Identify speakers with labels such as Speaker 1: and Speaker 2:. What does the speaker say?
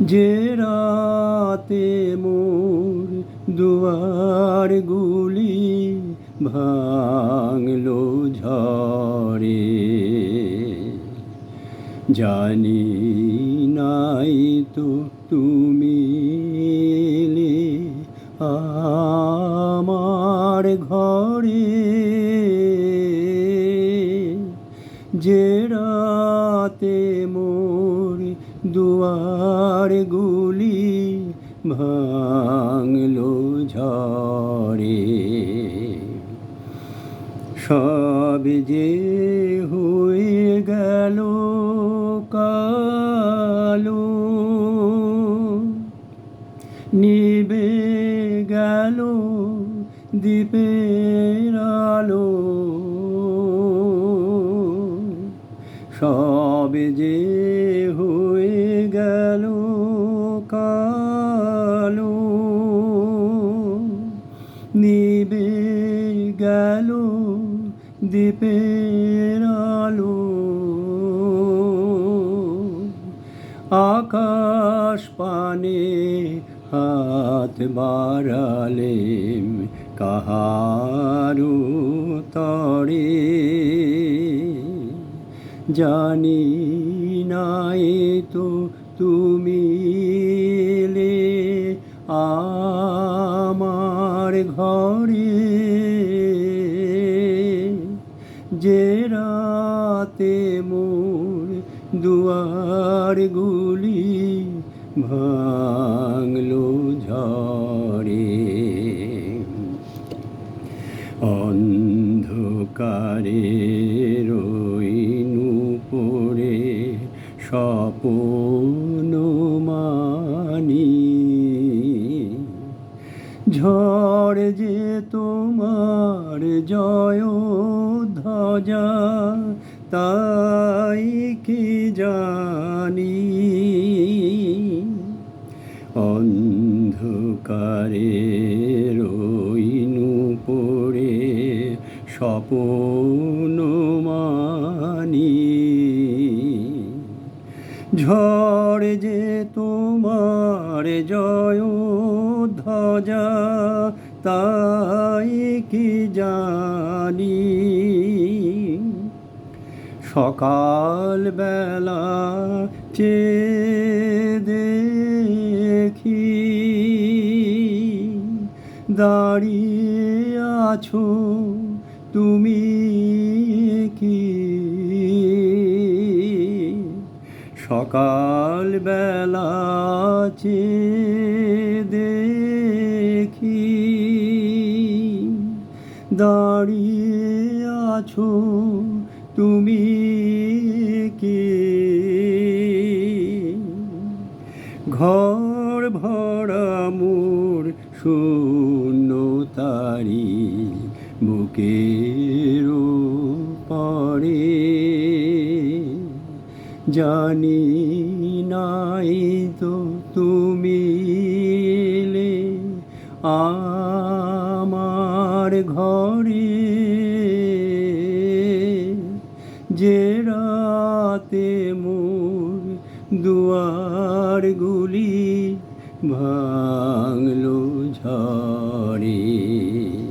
Speaker 1: যে রাতে মোর দুয়ারগুলি ভাঙলো ঝড়ে, জানি নাই তো তুমি এলে আমার ঘরে। যে রাতে মোর দুয়ারগুলি ভাঙলো ঝড়ে, সব যে হয়ে গেল কালো, নিভে গেল দ্বীপের আলো। সব যে হয়ে গেল কালো, নিভে গেল দ্বীপের আলো। আকাশ পানে হাত বাড়ালেম কাহারো তরে, জানি নাই তো তুমি এলে আমার ঘরে। যে রাতে মোর দুয়ারগুলি ভাঙলো ঝড়ে, অন্ধকারে রইনু পড়ে স্বপ্ন মানি। ঝড় যে তোমার জয় ধ্বজা, তাই কি জানি। অন্ধকারে রইনু পড়ে স্বপ্ন মানি। ঝড় যে তোমার জয় ধ্বজা, তাই কি জানি। সকাল বেলা চেয়ে দেখি দাঁড়িয়ে আছো তুমি কি। সকাল বেলা চেয়ে দেখি দাঁড়িয়ে আছো তুমি কি। ঘর ভরা মোর শূন্যতারি বুকের পরে, জানি নাই তো তুমি এলে আমার ঘরে। যে রাতে মোর দুয়ারগুলি